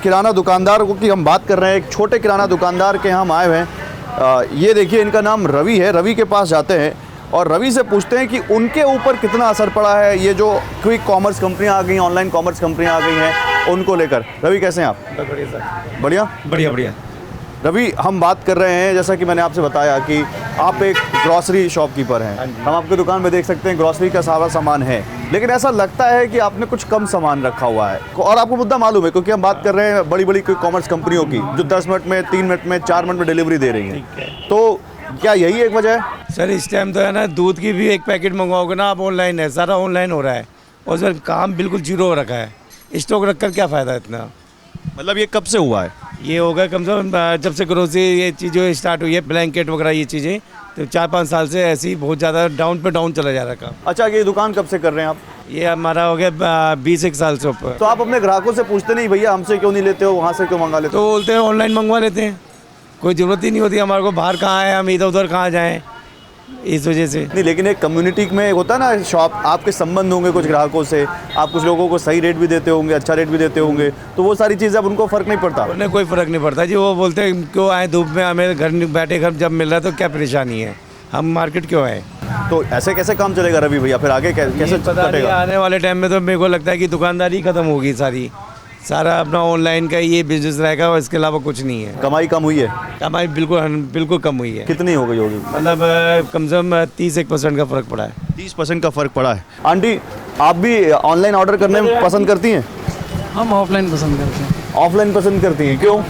किराना दुकानदार की हम बात कर रहे हैं। एक छोटे किराना दुकानदार के यहाँ हम आए हुए हैं। ये देखिए, इनका नाम रवि है। रवि के पास जाते हैं और रवि से पूछते हैं कि उनके ऊपर कितना असर पड़ा है ये जो क्विक कॉमर्स कंपनियां आ गई, ऑनलाइन कॉमर्स कंपनियां आ गई हैं, उनको लेकर। रवि कैसे हैं आप? बढ़िया सर। बढ़िया बढ़िया बढ़िया। रवि, हम बात कर रहे हैं, जैसा कि मैंने आपसे बताया कि आप एक ग्रॉसरी शॉपकीपर हैं। हम आपकी दुकान में देख सकते हैं ग्रॉसरी का सारा सामान है, लेकिन ऐसा लगता है कि आपने कुछ कम सामान रखा हुआ है। और आपको मुद्दा मालूम है, क्योंकि हम बात कर रहे हैं बड़ी बड़ी क्विक कॉमर्स कंपनियों की जो 10 मिनट में, 3 मिनट में, 4 मिनट में डिलीवरी दे रही हैं। तो क्या यही एक वजह है? सर इस टाइम तो है ना, दूध की भी एक पैकेट मंगवाओगे ना आप, ऑनलाइन है, सारा ऑनलाइन हो रहा है और सर काम बिल्कुल जीरो हो रखा है। स्टॉक रखकर क्या फ़ायदा इतना? मतलब ये कब से हुआ है? ये हो गया कम से कम जब से ग्रोसरी ये चीज़ें स्टार्ट हुई है, ब्लैंकेट वगैरह ये चीज़ें, तो 4-5 साल से ऐसी बहुत ज़्यादा डाउन पे डाउन चला जा रहा काम। अच्छा, ये दुकान कब से कर रहे हैं आप? ये हमारा हो गया 20 साल से ऊपर। तो आप अपने ग्राहकों से पूछते नहीं भैया हमसे क्यों नहीं लेते हो, वहाँ से क्यों मंगा लेते हो? तो बोलते हैं ऑनलाइन मंगवा लेते हैं, कोई ज़रूरत ही नहीं होती हमारे को बाहर कहाँ आए, हम इधर उधर कहाँ जाएँ, इस वजह से। नहीं, लेकिन एक कम्युनिटी में होता है ना, शॉप, आपके संबंध होंगे कुछ ग्राहकों से, आप कुछ लोगों को सही रेट भी देते होंगे, अच्छा रेट भी देते होंगे, तो वो सारी चीज़ें अब उनको फ़र्क नहीं पड़ता। उन्हें कोई फ़र्क नहीं पड़ता जी। वो बोलते हैं क्यों आए धूप में, हमें घर बैठे घर जब मिल रहा है तो क्या परेशानी है, हम मार्केट क्यों आए? तो ऐसे कैसे काम चलेगा रवि भैया? फिर आगे कैसे कटेगा? आने वाले टाइम में तो मेरे को लगता है कि दुकानदारी खत्म होगी सारा अपना ऑनलाइन का ये बिजनेस रहेगा और इसके अलावा कुछ नहीं है। कमाई कम हुई है? कमाई बिल्कुल कम हुई है। कितनी हो गई होगी? मतलब कम से कम 30% का फ़र्क पड़ा है। 30% का फ़र्क पड़ा है। आंटी, आप भी ऑनलाइन ऑर्डर करने में पसंद करती हैं? हम ऑफलाइन पसंद करते हैं। ऑफलाइन पसंद करती हैं, क्यों?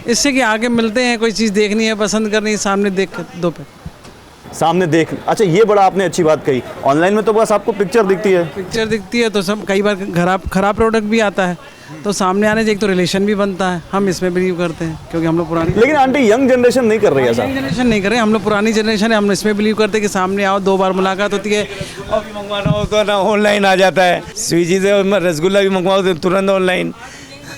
इससे कि आगे मिलते हैं, कोई चीज़ देखनी है, पसंद करनी है, सामने देख दो पे सामने देख। अच्छा, ये बड़ा आपने अच्छी बात कही। ऑनलाइन में तो बस आपको पिक्चर दिखती है। पिक्चर दिखती है तो सब कई बार खराब प्रोडक्ट भी आता है, तो सामने आने से एक तो रिलेशन भी बनता है। हम इसमें बिलीव करते हैं क्योंकि हम लोग पुरानी, लेकिन आंटी यंग जनरेशन नहीं कर रही है ऐसा। यंग जनरेशन नहीं कर रहे, हम लोग पुरानी जनरेशन है, हम इसमें बिलीव करते हैं कि सामने आओ, 2 बार मुलाकात होती है। और भी मंगवाना हो तो ना ऑनलाइन आ जाता है, स्विगी से रसगुल्ला भी मंगवाओ तो तुरंत ऑनलाइन।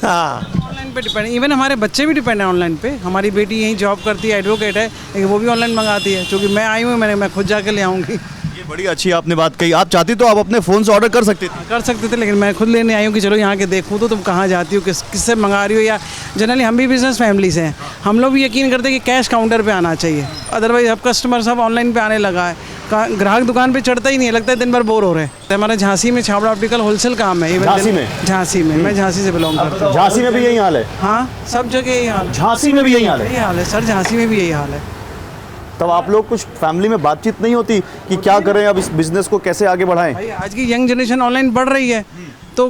हाँ, ऑनलाइन पे डिपेंड, इवन हमारे बच्चे भी डिपेंड है ऑनलाइन पे। हमारी बेटी यहीं जॉब करती है, एडवोकेट है, लेकिन वो भी ऑनलाइन मंगाती है। क्योंकि मैं आई हूँ, मैं खुद जाके ले आऊँगी। ये बड़ी अच्छी आपने बात कही। आप चाहती तो आप अपने फ़ोन से ऑर्डर कर सकते थे। लेकिन मैं खुद लेने आई हूँ कि चलो यहाँ के देखूँ तो तुम कहाँ जाती हो, किससे मंगा रही हो। या जनरली हम भी बिजनेस फैमिली से हैं, हम लोग भी यकीन करते हैं कि कैश काउंटर पे आना चाहिए। अदरवाइज अब कस्टमर सब ऑनलाइन पे आने लगा है, ग्राहक दुकान पे चढ़ता ही नहीं है, लगता है दिन भर बोर हो रहे हैं। तो हमारा झांसी में छाबड़ा ऑप्टिकल होलसेल काम है। झांसी में मैं झांसी से बिलोंग करता हूँ। झांसी में भी यही हाल है? हाँ, सब जगह यही हाल है। झांसी में भी यही हाल है? यही हाल है सर, झांसी में भी यही हाल है। तब आप लोग कुछ फैमिली में बातचीत नहीं होती कि क्या करें, अब इस बिजनेस को कैसे आगे बढ़ाएं? भाई आज की यंग जनरेशन ऑनलाइन बढ़ रही है, तो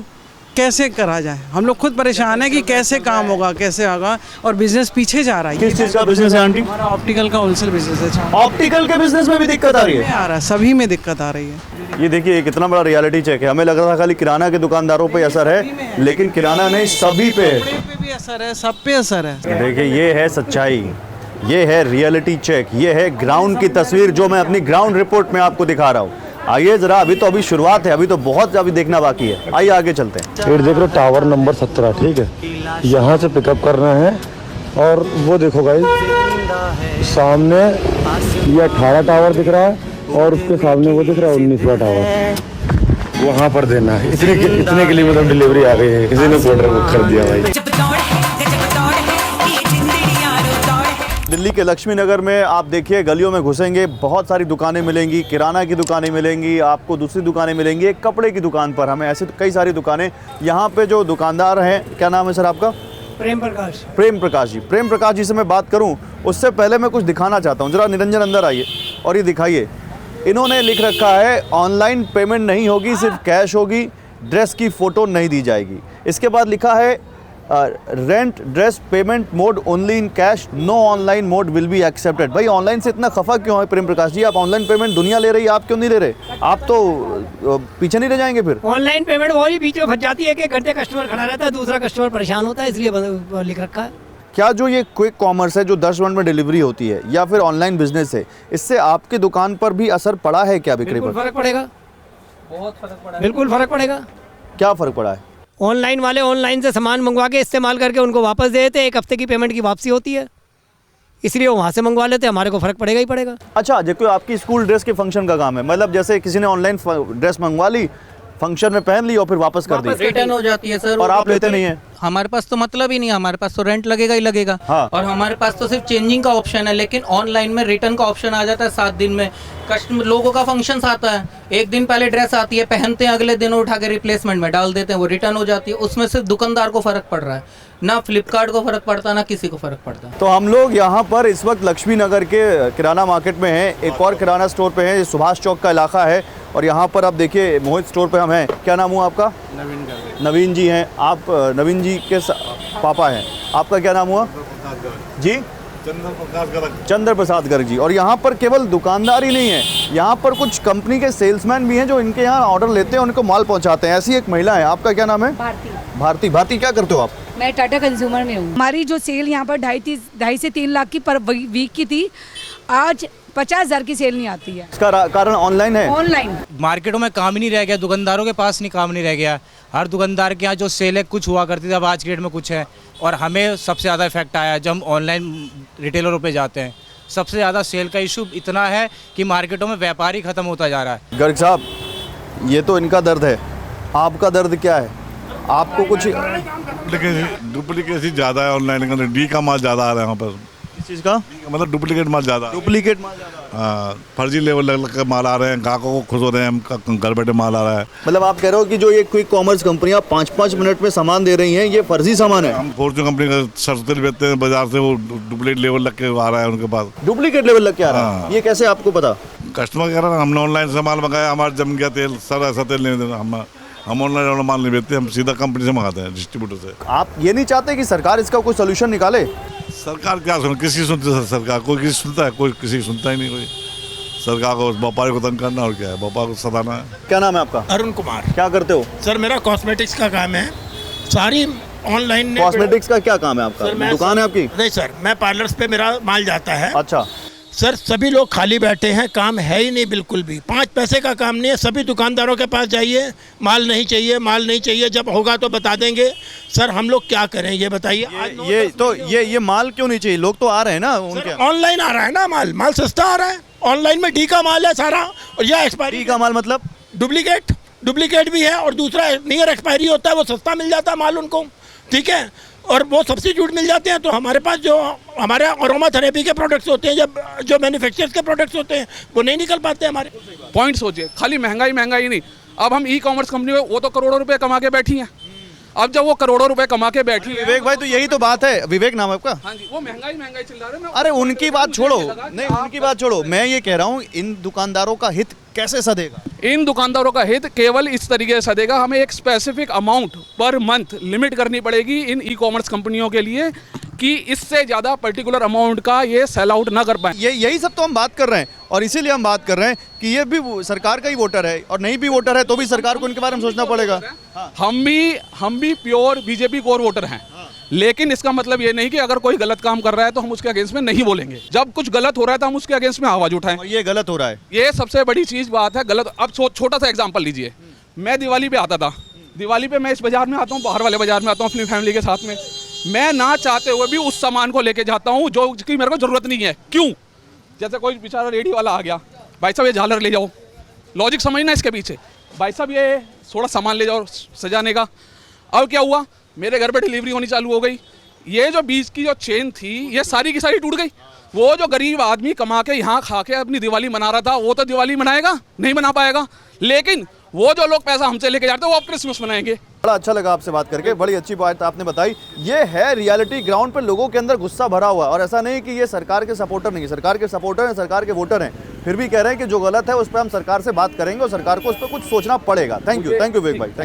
कैसे करा जाए? हम लोग खुद परेशान है कि कैसे काम होगा, कैसे होगा, और बिजनेस पीछे जा रहा है। किस चीज़ का बिजनेस है आंटी? हमारा ऑप्टिकल का होलसेल बिजनेस है। ऑप्टिकल के बिजनेस में भी दिक्कत आ रही है? आ रहा है, सभी में दिक्कत आ रही है। ये देखिए, कितना बड़ा रियलिटी चेक है। हमें लग रहा था खाली किराना के दुकानदारों पे असर है, लेकिन किराना नहीं, सभी पे है। पे भी असर है, सब पे असर है। देखिए, ये है सच्चाई, ये है रियलिटी चेक, ये है ग्राउंड की तस्वीर जो मैं अपनी ग्राउंड रिपोर्ट में आपको दिखा रहा हूँ। आइए जरा, अभी शुरुआत है, अभी तो बहुत अभी देखना बाकी है। आइए आगे चलते हैं। ये देख लो, टावर नंबर 17, ठीक है, यहाँ से पिकअप करना है। और वो देखो गाइस, सामने ये 18 टावर दिख रहा है और उसके सामने वो दिख रहा है 19वां टावर, वहाँ पर देना है। इतने के लिए मतलब डिलीवरी आ गई है, किसी ने ऑर्डर बुक कर दिया भाई। दिल्ली के लक्ष्मी नगर में आप देखिए, गलियों में घुसेंगे, बहुत सारी दुकानें मिलेंगी, किराना की दुकानें मिलेंगी, आपको दूसरी दुकानें मिलेंगी। एक कपड़े की दुकान पर हमें ऐसे कई सारी दुकानें। यहाँ पे जो दुकानदार हैं, क्या नाम है सर आपका? प्रेम प्रकाश। प्रेम प्रकाश जी। प्रेम प्रकाश जी से मैं बात करूँ उससे पहले मैं कुछ दिखाना चाहता हूँ। जरा निरंजन अंदर आइए और ये दिखाइए। इन्होंने लिख रखा है ऑनलाइन पेमेंट नहीं होगी, सिर्फ कैश होगी, ड्रेस की फ़ोटो नहीं दी जाएगी। इसके बाद लिखा है rent dress payment mode only in cash, no online mode will be accepted. भाई ऑनलाइन से इतना खफा क्यों है प्रेम प्रकाश जी? आप ऑनलाइन पेमेंट दुनिया ले रही है, आप क्यों नहीं ले रहे? आप तो पीछे नहीं रह जाएंगे फिर? ऑनलाइन पेमेंट वही बीच में फंस जाती है कि एक घंटे कस्टमर खड़ा रहता है, दूसरा कस्टमर परेशान होता है, इसलिए लिख रखा है। क्या जो ये क्विक कॉमर्स है, जो 10 मिनट में डिलीवरी होती है, या फिर ऑनलाइन बिजनेस है, इससे आपकी दुकान पर भी असर पड़ा है क्या बिक्री पर? फर्क पड़ेगा, बहुत फर्क पड़ा है। बिल्कुल फर्क पड़ेगा। क्या फ़र्क पड़ा है? ऑनलाइन वाले ऑनलाइन से सामान मंगवा के इस्तेमाल करके उनको वापस दे देते हैं, 1 हफ्ते की पेमेंट की वापसी होती है, इसलिए वो वहाँ से मंगवा लेते हैं। हमारे को फ़र्क पड़ेगा ही पड़ेगा। अच्छा, जो आपकी स्कूल ड्रेस के फंक्शन का काम है, मतलब जैसे किसी ने ऑनलाइन ड्रेस मंगवा ली, फंक्शन में पहन ली और फिर वापस कर दी, रिटर्न हो जाती है सर। और आप लेते नहीं है। हमारे पास तो मतलब ही नहीं है, हमारे पास तो रेंट लगेगा ही लगेगा। हाँ। और हमारे पास तो सिर्फ चेंजिंग का ऑप्शन है, लेकिन ऑनलाइन में रिटर्न का ऑप्शन आ जाता है 7 दिन में। कस्टमर लोगों का फंक्शन आता है, एक दिन पहले ड्रेस आती है, पहनते हैं, अगले दिन उठा के रिप्लेसमेंट में डाल देते हैं, वो रिटर्न हो जाती है। उसमें सिर्फ दुकानदार को फर्क पड़ रहा है, ना फ्लिपकार्ट को फर्क पड़ता, ना किसी को फर्क पड़ता। तो हम लोग यहाँ पर इस वक्त लक्ष्मी नगर के किराना मार्केट में हैं, एक और किराना स्टोर पे हैं, ये सुभाष चौक का इलाका है। और यहाँ पर आप देखिए मोहित स्टोर पे हम हैं। क्या नाम हुआ आपका? नवीन जी हैं आप, नवीन जी के पापा हैं। आपका क्या नाम हुआ जी? चंद्र प्रसाद गर्ग जी। और यहाँ पर केवल दुकानदार ही नहीं है, यहाँ पर कुछ कंपनी के सेल्समैन भी हैं जो इनके यहाँ ऑर्डर लेते हैं, उनको माल पहुँचाते हैं। ऐसी एक महिला है, आपका क्या नाम है? भारती। भारती क्या करते हो आप? मैं टाटा कंज्यूमर में हूँ। हमारी जो सेल यहाँ पर 2.5 से 3 लाख की पर वीक की थी, आज 50,000 की सेल नहीं आती है। इसका कारण ऑनलाइन है। ऑनलाइन मार्केटों में काम ही नहीं रह गया, दुकानदारों के पास नहीं काम नहीं रह गया। हर दुकानदार के यहाँ जो सेल है कुछ हुआ करती थी, अब आज की डेट में कुछ है। और हमें सबसे ज़्यादा इफेक्ट आया जब हम ऑनलाइन रिटेलरों पे जाते हैं। सबसे ज़्यादा सेल का इशू इतना है कि मार्केटों में व्यापार ही ख़त्म होता जा रहा है। गर्ग साहब, ये तो इनका दर्द है, आपका दर्द क्या है? आपको कुछ डुप्लीकेसी ज़्यादा है ऑनलाइन का, डी का माल ज़्यादा आ रहा है यहाँ पर। इस चीज़ का मतलब डुप्लीकेट माल ज़्यादा, डुप्लीकेट माल ज़्यादा। हाँ, फर्जी लेवल लग के माल आ रहे हैं, ग्राहकों को खुश हो रहे हैं, हम घर बैठे माल आ रहा है। मतलब आप कह रहे हो कि जो ये क्विक कॉमर्स कंपनियां 5-5 मिनट में सामान दे रही हैं, ये फर्जी सामान है। हम फॉर्च्यून कंपनी का सरसों तेल बेचते हैं बाजार से, वो डुप्लीकेट लेवल लग के आ रहा है उनके पास। डुप्लीकेट लेवल लग के आ रहा है, हाँ। ये कैसे आपको पता? कस्टमर कह रहा है हमने ऑनलाइन से माल मंगाया, हमारा जम गया तेल, सर ऐसा तेल नहीं देना। हम ऑनलाइन माल नहीं बेचते, हम सीधा कंपनी से मंगाते हैं, डिस्ट्रीब्यूटर से। आप ये नहीं चाहते कि सरकार इसका कोई सोल्यूशन निकाले? सरकार क्या सुन, किसी सुनती है सरकार? कोई किसी सुनता है? कोई किसी सुनता ही नहीं। कोई सरकार को व्यापारी को तंग करना और क्या है, व्यापार को सताना है। क्या नाम है आपका? अरुण कुमार। क्या करते हो? सर मेरा कॉस्मेटिक्स का काम है, सारी ऑनलाइन। कॉस्मेटिक्स का क्या काम है आपका? दुकान है आपकी? नहीं सर, मैं पार्लर्स पे मेरा माल जाता है। अच्छा सर, सभी लोग खाली बैठे हैं, काम है ही नहीं बिल्कुल भी। 5 पैसे का काम नहीं है। सभी दुकानदारों के पास जाइए, माल नहीं चाहिए, माल नहीं चाहिए, जब होगा तो बता देंगे। सर हम लोग क्या करें ये बताइए। ये माल क्यों नहीं चाहिए? लोग तो आ रहे हैं ना उनके। ऑनलाइन आ रहा है ना माल, माल सस्ता आ रहा है। ऑनलाइन में डी का माल है सारा, और यह एक्सपायरी का माल मतलब डुप्लीकेट भी है, और दूसरा नियर एक्सपायरी होता है, वो सस्ता मिल जाता है माल उनको, ठीक है, और वो सब्स्टिट्यूट मिल जाते हैं। तो हमारे पास जो हमारे अरोमा थेरेपी के प्रोडक्ट्स होते हैं, जब जो मैन्युफैक्चरर्स के प्रोडक्ट्स होते हैं, वो नहीं निकल पाते हमारे। पॉइंट सोचिए, खाली महंगाई नहीं। अब हम ई कॉमर्स कंपनी में, वो तो करोड़ों रुपए कमा के बैठी हैं। अब जब वो करोड़ों रुपए कमा के बैठी है, विवेक भाई, तो यही तो बात है। विवेक नाम है आपका? हाँ जी, वो महंगाई चिल्ला रहे हैं। अरे उनकी बात छोड़ो, नहीं उनकी बात छोड़ो, मैं ये कह रहा हूँ इन दुकानदारों का हित कैसे सधेगा? इन दुकानदारों का हित केवल इस तरीके से सधेगा, हमें एक specific amount per month limit करनी पड़ेगी इन ई कॉमर्स कंपनियों के लिए कि इससे ज़्यादा पर्टिकुलर अमाउंट का ये सेल आउट ना कर पाए। यही सब तो हम बात कर रहे हैं, और इसीलिए हम बात कर रहे हैं कि ये भी सरकार का ही वोटर है, और नहीं भी वोटर है तो भी सरकार को इनके बारे में सोचना पड़ेगा। हम भी प्योर बीजेपी कोर वोटर हैं, लेकिन इसका मतलब ये नहीं कि अगर कोई गलत काम कर रहा है तो हम उसके अगेंस्ट में नहीं बोलेंगे। जब कुछ गलत हो रहा है तो हम उसके अगेंस्ट में आवाज उठाएं। ये गलत हो रहा है, ये सबसे बड़ी चीज बात है। गलत, अब छोटा सा एग्जांपल लीजिए, मैं दिवाली पे आता था, दिवाली पे मैं इस बाजार में आता हूँ, बाहर वाले बाजार में आता हूँ अपनी फैमिली के साथ में, मैं ना चाहते हुए भी उस सामान को लेके जाता हूँ जो कि मेरे को जरूरत नहीं है। क्यों? जैसे कोई बेचारा रेडी वाला आ गया, भाई साहब ये झालर ले जाओ, लॉजिक समझना इसके पीछे, भाई साहब ये थोड़ा सामान ले जाओ सजाने का। अब क्या हुआ, मेरे घर पे डिलीवरी होनी चालू हो गई, ये जो बीच की जो चेन थी ये सारी की सारी टूट गई। वो जो गरीब आदमी कमा के यहाँ खा के अपनी दिवाली मना रहा था, वो तो दिवाली मनाएगा नहीं, मना पाएगा, लेकिन वो जो लोग पैसा हमसे लेके जाते हैं वो अब क्रिसमस मनाएंगे। बड़ा अच्छा लगा आपसे बात करके, बड़ी अच्छी बात आपने बताई। ये है रियलिटी, ग्राउंड पे लोगों के अंदर गुस्सा भरा हुआ है, और ऐसा नहीं कि ये सरकार के सपोर्टर नहीं है, सरकार के सपोर्टर हैं, सरकार के वोटर हैं, फिर भी कह रहे हैं कि जो गलत है उस पर हम सरकार से बात करेंगे और सरकार को उस पर कुछ सोचना पड़ेगा। थैंक यू विवेक भाई।